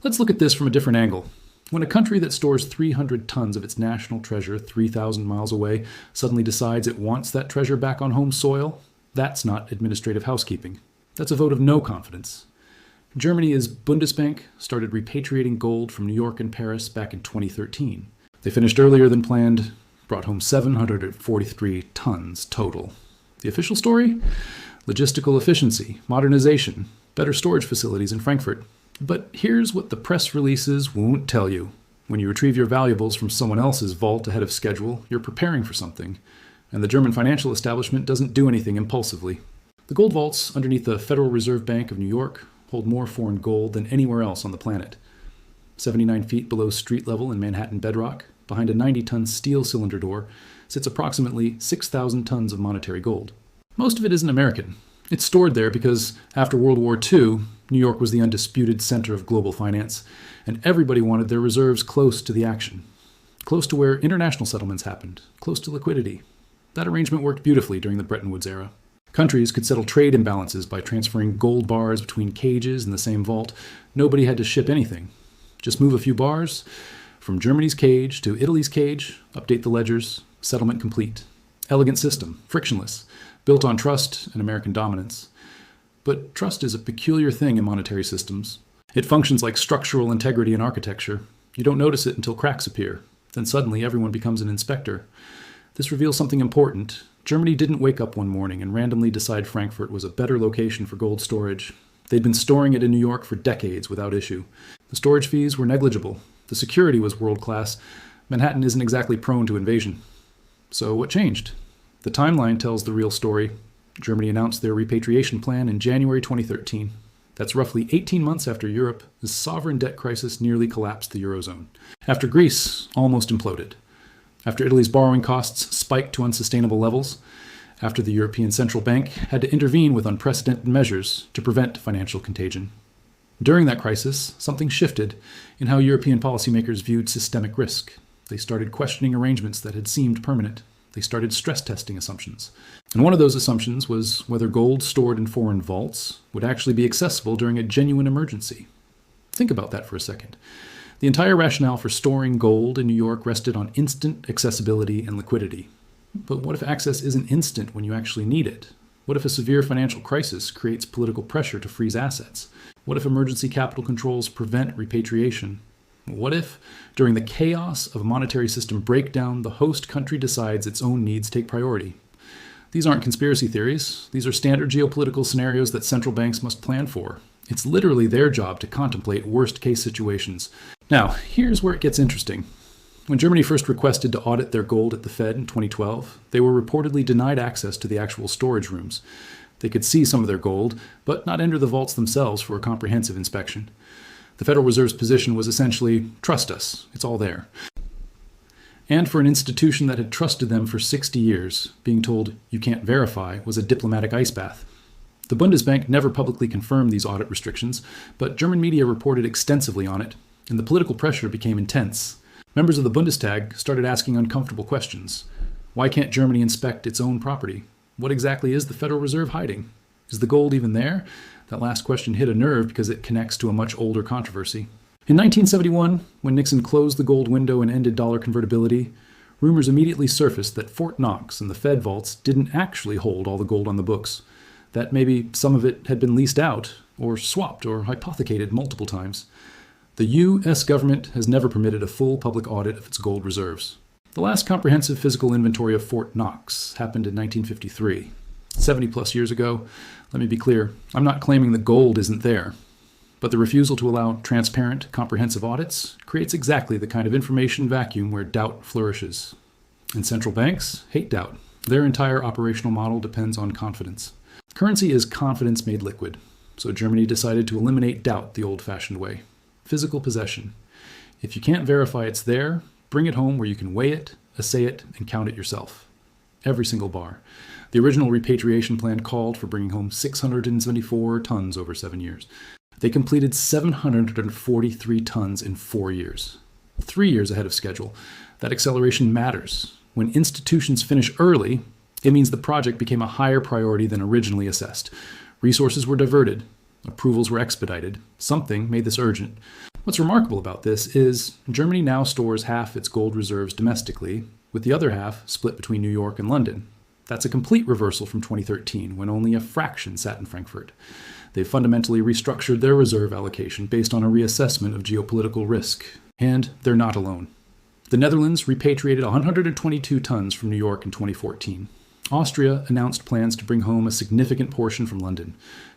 Let's look at this from a different angle. When a country that stores 300 tons of its national treasure 3,000 miles away suddenly decides it wants that treasure back on home soil, that's not administrative housekeeping. That's a vote of no confidence. Germany's Bundesbank started repatriating gold from New York and Paris back in 2013. They finished earlier than planned, brought home 743 tons total. The official story? Logistical efficiency, modernization, better storage facilities in Frankfurt. But here's what the press releases won't tell you. When you retrieve your valuables from someone else's vault ahead of schedule, you're preparing for something. And the German financial establishment doesn't do anything impulsively. The gold vaults underneath the Federal Reserve Bank of New York hold more foreign gold than anywhere else on the planet. 79 feet below street level in Manhattan bedrock, behind a 90-ton steel cylinder door, sits approximately 6,000 tons of monetary gold. Most of it isn't American. It's stored there because after World War II, New York was the undisputed center of global finance, and everybody wanted their reserves close to the action, close to where international settlements happened, close to liquidity. That arrangement worked beautifully during the Bretton Woods era. Countries could settle trade imbalances by transferring gold bars between cages in the same vault. Nobody had to ship anything. Just move a few bars from Germany's cage to Italy's cage, update the ledgers, settlement complete. Elegant system, frictionless, built on trust and American dominance. But trust is a peculiar thing in monetary systems. It functions like structural integrity in architecture. You don't notice it until cracks appear. Then suddenly everyone becomes an inspector. This reveals something important. Germany didn't wake up one morning and randomly decide Frankfurt was a better location for gold storage. They'd been storing it in New York for decades without issue. The storage fees were negligible. The security was world-class. Manhattan isn't exactly prone to invasion. So what changed? The timeline tells the real story. Germany announced their repatriation plan in January 2013. That's roughly 18 months after Europe's sovereign debt crisis nearly collapsed the Eurozone. After Greece almost imploded. After Italy's borrowing costs spiked to unsustainable levels. After the European Central Bank had to intervene with unprecedented measures to prevent financial contagion. During that crisis, something shifted in how European policymakers viewed systemic risk. They started questioning arrangements that had seemed permanent. They started stress testing assumptions. And one of those assumptions was whether gold stored in foreign vaults would actually be accessible during a genuine emergency. Think about that for a second. The entire rationale for storing gold in New York rested on instant accessibility and liquidity. But what if access isn't instant when you actually need it? What if a severe financial crisis creates political pressure to freeze assets? What if emergency capital controls prevent repatriation? What if, during the chaos of a monetary system breakdown, the host country decides its own needs take priority? These aren't conspiracy theories. These are standard geopolitical scenarios that central banks must plan for. It's literally their job to contemplate worst-case situations. Now, here's where it gets interesting. When Germany first requested to audit their gold at the Fed in 2012, they were reportedly denied access to the actual storage rooms. They could see some of their gold, but not enter the vaults themselves for a comprehensive inspection. The Federal Reserve's position was essentially, trust us, it's all there. And for an institution that had trusted them for 60 years, being told you can't verify was a diplomatic ice bath. The Bundesbank never publicly confirmed these audit restrictions, but German media reported extensively on it, and the political pressure became intense. Members of the Bundestag started asking uncomfortable questions. Why can't Germany inspect its own property? What exactly is the Federal Reserve hiding? Is the gold even there? That last question hit a nerve because it connects to a much older controversy. In 1971, when Nixon closed the gold window and ended dollar convertibility, rumors immediately surfaced that Fort Knox and the Fed vaults didn't actually hold all the gold on the books, that maybe some of it had been leased out, or swapped, or hypothecated multiple times. The U.S. government has never permitted a full public audit of its gold reserves. The last comprehensive physical inventory of Fort Knox happened in 1953. 70 plus years ago. Let me be clear, I'm not claiming that gold isn't there. But the refusal to allow transparent, comprehensive audits creates exactly the kind of information vacuum where doubt flourishes. And central banks hate doubt. Their entire operational model depends on confidence. Currency is confidence made liquid. So Germany decided to eliminate doubt the old-fashioned way. Physical possession. If you can't verify it's there, bring it home where you can weigh it, assay it, and count it yourself. Every single bar. The original repatriation plan called for bringing home 674 tons over 7 years. They completed 743 tons in 4 years. 3 years ahead of schedule. That acceleration matters. When institutions finish early, it means the project became a higher priority than originally assessed. Resources were diverted. Approvals were expedited. Something made this urgent. What's remarkable about this is Germany now stores half its gold reserves domestically, with the other half split between New York and London. That's a complete reversal from 2013, when only a fraction sat in Frankfurt. They've fundamentally restructured their reserve allocation based on a reassessment of geopolitical risk. And they're not alone. The Netherlands repatriated 122 tons from New York in 2014. Austria announced plans to bring home a significant portion from London.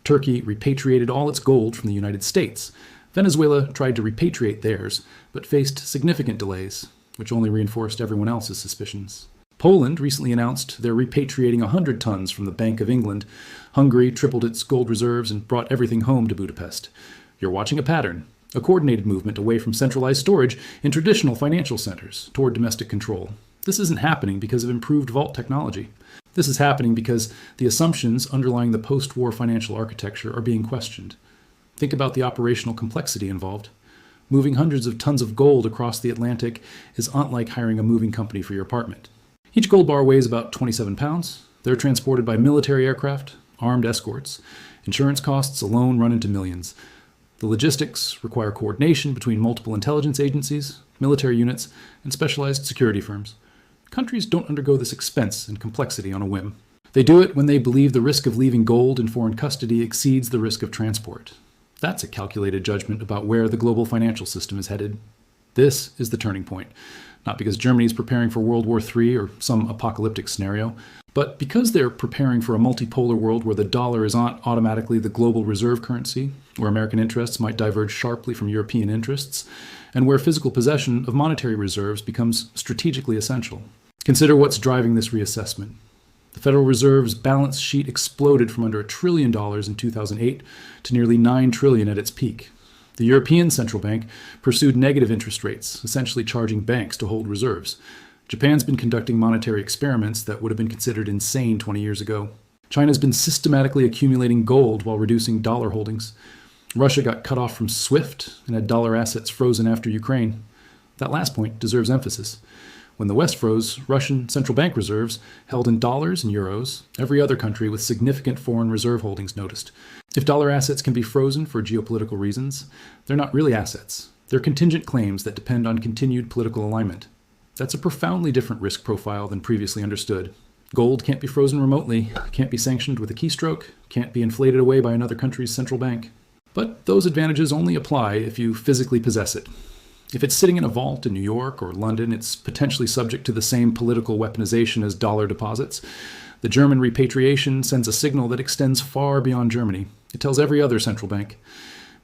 Turkey repatriated all its gold from the United States. Venezuela tried to repatriate theirs, but faced significant delays, which only reinforced everyone else's suspicions. Poland recently announced they're repatriating 100 tons from the Bank of England. Hungary tripled its gold reserves and brought everything home to Budapest. You're watching a pattern, a coordinated movement away from centralized storage in traditional financial centers toward domestic control. This isn't happening because of improved vault technology. This is happening because the assumptions underlying the post-war financial architecture are being questioned. Think about the operational complexity involved. Moving hundreds of tons of gold across the Atlantic is not like hiring a moving company for your apartment. Each gold bar weighs about 27 pounds. They're transported by military aircraft, armed escorts. Insurance costs alone run into millions. The logistics require coordination between multiple intelligence agencies, military units, and specialized security firms. Countries don't undergo this expense and complexity on a whim. They do it when they believe the risk of leaving gold in foreign custody exceeds the risk of transport. That's a calculated judgment about where the global financial system is headed. This is the turning point. Not because Germany is preparing for World War III or some apocalyptic scenario, but because they're preparing for a multipolar world where the dollar is not automatically the global reserve currency, where American interests might diverge sharply from European interests, and where physical possession of monetary reserves becomes strategically essential. Consider what's driving this reassessment. The Federal Reserve's balance sheet exploded from under $1 trillion in 2008 to nearly $9 trillion at its peak. The European Central Bank pursued negative interest rates, essentially charging banks to hold reserves. Japan's been conducting monetary experiments that would have been considered insane 20 years ago. China's been systematically accumulating gold while reducing dollar holdings. Russia got cut off from SWIFT and had dollar assets frozen after Ukraine. That last point deserves emphasis. When the West froze Russian central bank reserves held in dollars and euros, every other country with significant foreign reserve holdings noticed. If dollar assets can be frozen for geopolitical reasons, they're not really assets. They're contingent claims that depend on continued political alignment. That's a profoundly different risk profile than previously understood. Gold can't be frozen remotely, can't be sanctioned with a keystroke, can't be inflated away by another country's central bank. But those advantages only apply if you physically possess it. If it's sitting in a vault in New York or London, it's potentially subject to the same political weaponization as dollar deposits. The German repatriation sends a signal that extends far beyond Germany. It tells every other central bank,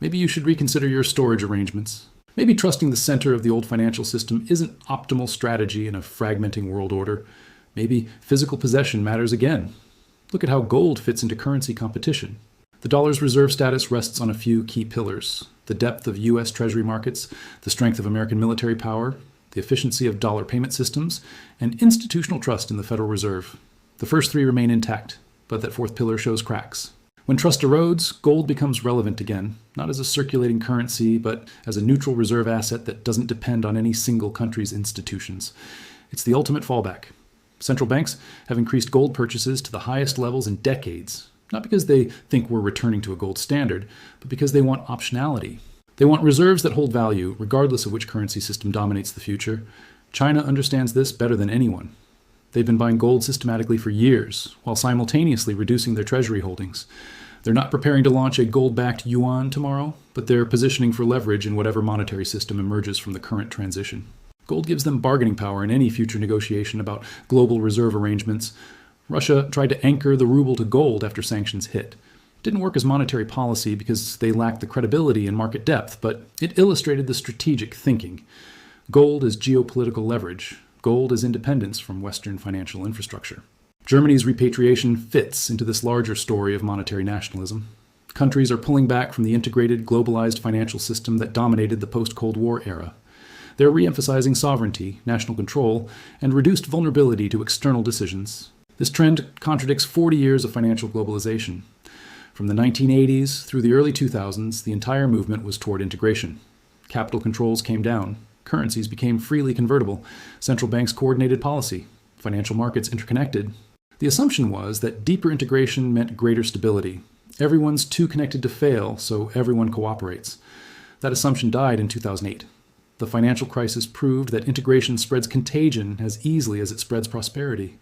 maybe you should reconsider your storage arrangements. Maybe trusting the center of the old financial system isn't optimal strategy in a fragmenting world order. Maybe physical possession matters again. Look at how gold fits into currency competition. The dollar's reserve status rests on a few key pillars: the depth of U.S. Treasury markets, the strength of American military power, the efficiency of dollar payment systems, and institutional trust in the Federal Reserve. The first three remain intact, but that fourth pillar shows cracks. When trust erodes, gold becomes relevant again, not as a circulating currency, but as a neutral reserve asset that doesn't depend on any single country's institutions. It's the ultimate fallback. Central banks have increased gold purchases to the highest levels in decades, not because they think we're returning to a gold standard, but because they want optionality. They want reserves that hold value, regardless of which currency system dominates the future. China understands this better than anyone. They've been buying gold systematically for years, while simultaneously reducing their treasury holdings. They're not preparing to launch a gold-backed yuan tomorrow, but they're positioning for leverage in whatever monetary system emerges from the current transition. Gold gives them bargaining power in any future negotiation about global reserve arrangements. Russia tried to anchor the ruble to gold after sanctions hit. It didn't work as monetary policy because they lacked the credibility and market depth, but it illustrated the strategic thinking. Gold is geopolitical leverage. Gold is independence from Western financial infrastructure. Germany's repatriation fits into this larger story of monetary nationalism. Countries are pulling back from the integrated, globalized financial system that dominated the post-Cold War era. They're re-emphasizing sovereignty, national control, and reduced vulnerability to external decisions. This trend contradicts 40 years of financial globalization. From the 1980s through the early 2000s, the entire movement was toward integration. Capital controls came down. Currencies became freely convertible. Central banks coordinated policy. Financial markets interconnected. The assumption was that deeper integration meant greater stability. Everyone's too connected to fail, so everyone cooperates. That assumption died in 2008. The financial crisis proved that integration spreads contagion as easily as it spreads prosperity.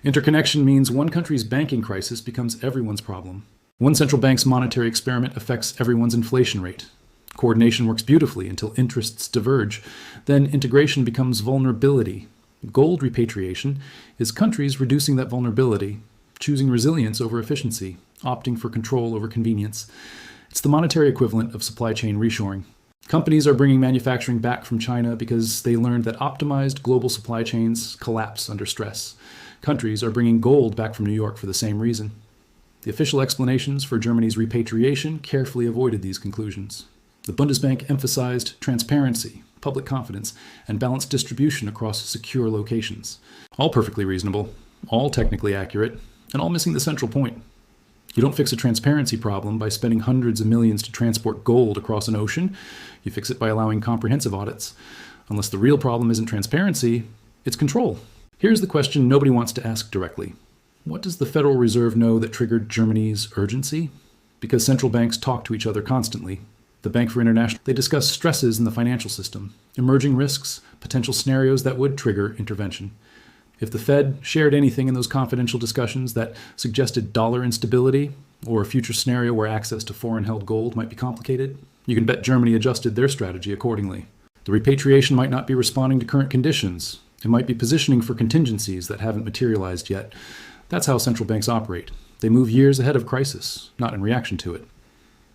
Interconnection means one country's banking crisis becomes everyone's problem. One central bank's monetary experiment affects everyone's inflation rate. Coordination works beautifully until interests diverge. Then integration becomes vulnerability. Gold repatriation is countries reducing that vulnerability, choosing resilience over efficiency, opting for control over convenience. It's the monetary equivalent of supply chain reshoring. Companies are bringing manufacturing back from China because they learned that optimized global supply chains collapse under stress. Countries are bringing gold back from New York for the same reason. The official explanations for Germany's repatriation carefully avoided these conclusions. The Bundesbank emphasized transparency, public confidence, and balanced distribution across secure locations. All perfectly reasonable, all technically accurate, and all missing the central point. You don't fix a transparency problem by spending hundreds of millions to transport gold across an ocean. You fix it by allowing comprehensive audits. Unless the real problem isn't transparency, it's control. Here's the question nobody wants to ask directly. What does the Federal Reserve know that triggered Germany's urgency? Because central banks talk to each other constantly. The Bank for International, they discuss stresses in the financial system, emerging risks, potential scenarios that would trigger intervention. If the Fed shared anything in those confidential discussions that suggested dollar instability or a future scenario where access to foreign-held gold might be complicated, you can bet Germany adjusted their strategy accordingly. The repatriation might not be responding to current conditions. It might be positioning for contingencies that haven't materialized yet. That's how central banks operate. They move years ahead of crisis, not in reaction to it.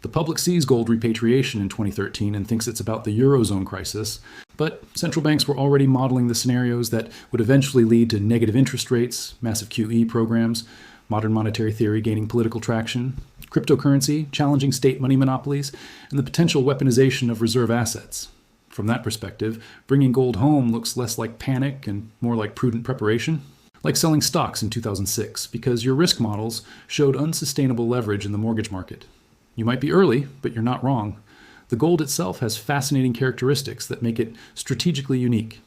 The public sees gold repatriation in 2013 and thinks it's about the Eurozone crisis, but central banks were already modeling the scenarios that would eventually lead to negative interest rates, massive QE programs, modern monetary theory gaining political traction, cryptocurrency, challenging state money monopolies, and the potential weaponization of reserve assets. From that perspective, bringing gold home looks less like panic and more like prudent preparation. Like selling stocks in 2006, because your risk models showed unsustainable leverage in the mortgage market. You might be early, but you're not wrong. The gold itself has fascinating characteristics that make it strategically unique.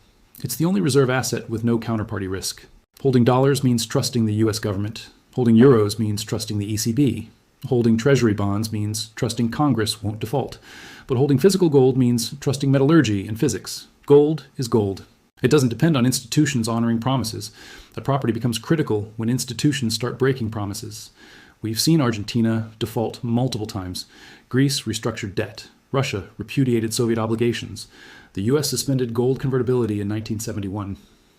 It's the only reserve asset with no counterparty risk. Holding dollars means trusting the US government. Holding euros means trusting the ECB. Holding treasury bonds means trusting Congress won't default. But holding physical gold means trusting metallurgy and physics. Gold is gold. It doesn't depend on institutions honoring promises. That property becomes critical when institutions start breaking promises. We've seen Argentina default multiple times. Greece restructured debt. Russia repudiated Soviet obligations. The US suspended gold convertibility in 1971.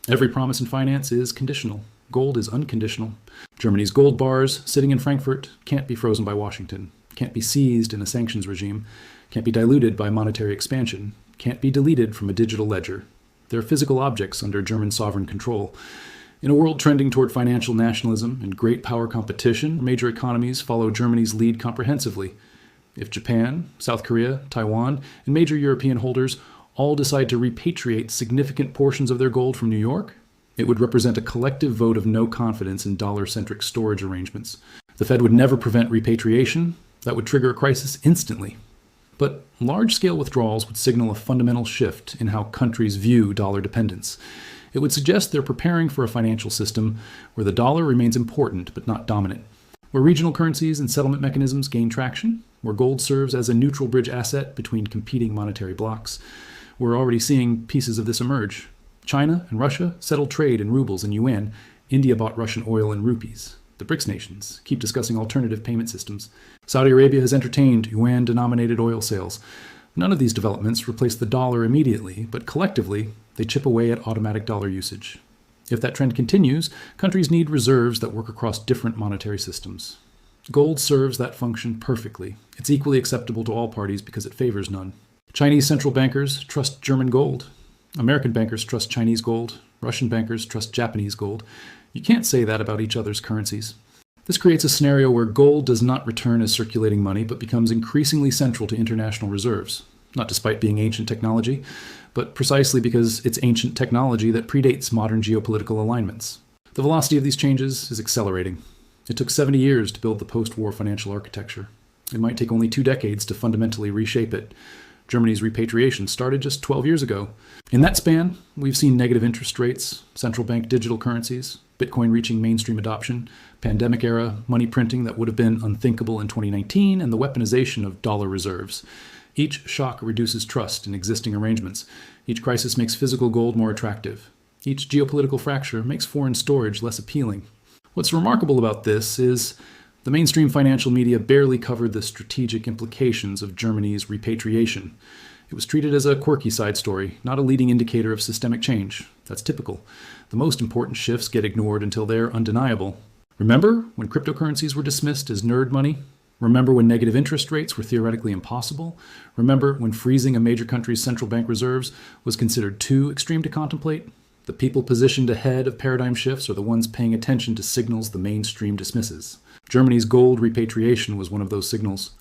Every promise in finance is conditional. Gold is unconditional. Germany's gold bars sitting in Frankfurt can't be frozen by Washington, can't be seized in a sanctions regime, can't be diluted by monetary expansion, can't be deleted from a digital ledger. They're physical objects under German sovereign control. In a world trending toward financial nationalism and great power competition, major economies follow Germany's lead comprehensively. If Japan, South Korea, Taiwan, and major European holders all decide to repatriate significant portions of their gold from New York, it would represent a collective vote of no confidence in dollar-centric storage arrangements. The Fed would never prevent repatriation. That would trigger a crisis instantly. But large-scale withdrawals would signal a fundamental shift in how countries view dollar dependence. It would suggest they're preparing for a financial system where the dollar remains important but not dominant, where regional currencies and settlement mechanisms gain traction, where gold serves as a neutral bridge asset between competing monetary blocs. We're already seeing pieces of this emerge. China and Russia settled trade in rubles and yuan. India bought Russian oil in rupees. The BRICS nations keep discussing alternative payment systems. Saudi Arabia has entertained yuan-denominated oil sales. None of these developments replace the dollar immediately, but collectively, they chip away at automatic dollar usage. If that trend continues, countries need reserves that work across different monetary systems. Gold serves that function perfectly. It's equally acceptable to all parties because it favors none. Chinese central bankers trust German gold. American bankers trust Chinese gold. Russian bankers trust Japanese gold. You can't say that about each other's currencies. This creates a scenario where gold does not return as circulating money, but becomes increasingly central to international reserves, not despite being ancient technology, but precisely because it's ancient technology that predates modern geopolitical alignments. The velocity of these changes is accelerating. It took 70 years to build the post-war financial architecture. It might take only 2 decades to fundamentally reshape it. Germany's repatriation started just 12 years ago. In that span, we've seen negative interest rates, central bank digital currencies, Bitcoin reaching mainstream adoption, pandemic-era money printing that would have been unthinkable in 2019, and the weaponization of dollar reserves. Each shock reduces trust in existing arrangements. Each crisis makes physical gold more attractive. Each geopolitical fracture makes foreign storage less appealing. What's remarkable about this is the mainstream financial media barely covered the strategic implications of Germany's repatriation. It was treated as a quirky side story, not a leading indicator of systemic change. That's typical. The most important shifts get ignored until they're undeniable. Remember when cryptocurrencies were dismissed as nerd money? Remember when negative interest rates were theoretically impossible? Remember when freezing a major country's central bank reserves was considered too extreme to contemplate? The people positioned ahead of paradigm shifts are the ones paying attention to signals the mainstream dismisses. Germany's gold repatriation was one of those signals.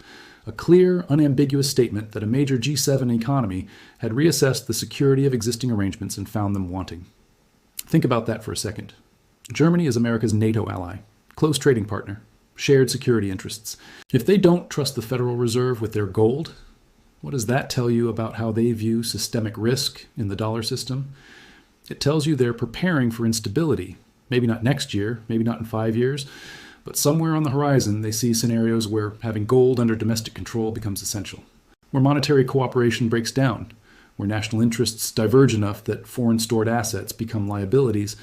A clear, unambiguous statement that a major G7 economy had reassessed the security of existing arrangements and found them wanting. Think about that for a second. Germany is America's NATO ally, close trading partner, shared security interests. If they don't trust the Federal Reserve with their gold, what does that tell you about how they view systemic risk in the dollar system? It tells you they're preparing for instability. Maybe not next year, maybe not in 5 years, but somewhere on the horizon they see scenarios where having gold under domestic control becomes essential, where monetary cooperation breaks down, where national interests diverge enough that foreign stored assets become liabilities.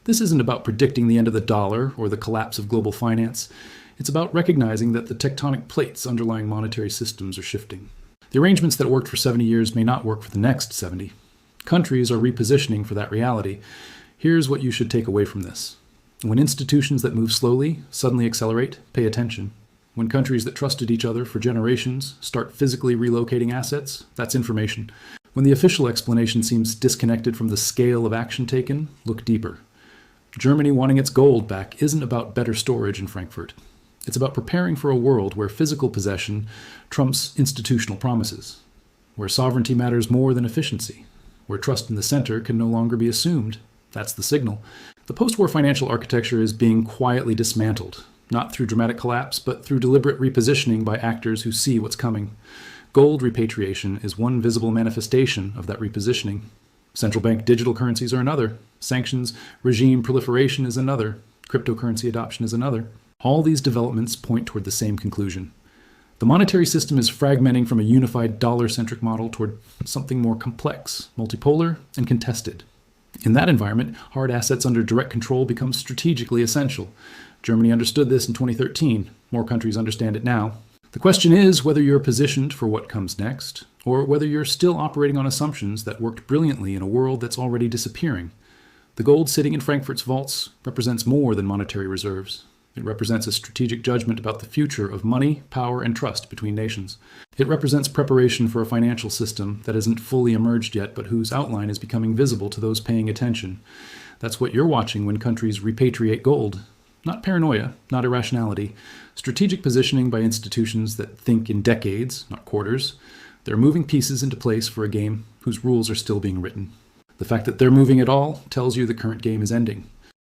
This isn't about predicting the end of the dollar or the collapse of global finance. It's about recognizing that the tectonic plates underlying monetary systems are shifting. The arrangements that worked for 70 years may not work for the next 70. Countries are repositioning for that reality. Here's what you should take away from this. When institutions that move slowly suddenly accelerate, pay attention. When countries that trusted each other for generations start physically relocating assets, that's information. When the official explanation seems disconnected from the scale of action taken, look deeper. Germany wanting its gold back isn't about better storage in Frankfurt. It's about preparing for a world where physical possession trumps institutional promises, where sovereignty matters more than efficiency, where trust in the center can no longer be assumed. That's the signal. The post-war financial architecture is being quietly dismantled, not through dramatic collapse, but through deliberate repositioning by actors who see what's coming. Gold repatriation is one visible manifestation of that repositioning. Central bank digital currencies are another. Sanctions regime proliferation is another. Cryptocurrency adoption is another. All these developments point toward the same conclusion. The monetary system is fragmenting from a unified dollar-centric model toward something more complex, multipolar, and contested. In that environment, hard assets under direct control become strategically essential. Germany understood this in 2013. More countries understand it now. The question is whether you're positioned for what comes next, or whether you're still operating on assumptions that worked brilliantly in a world that's already disappearing. The gold sitting in Frankfurt's vaults represents more than monetary reserves. It represents a strategic judgment about the future of money, power, and trust between nations. It represents preparation for a financial system that isn't fully emerged yet, but whose outline is becoming visible to those paying attention. That's what you're watching when countries repatriate gold. Not paranoia, not irrationality. Strategic positioning by institutions that think in decades, not quarters. They're moving pieces into place for a game whose rules are still being written. The fact that they're moving at all tells you the current game is ending.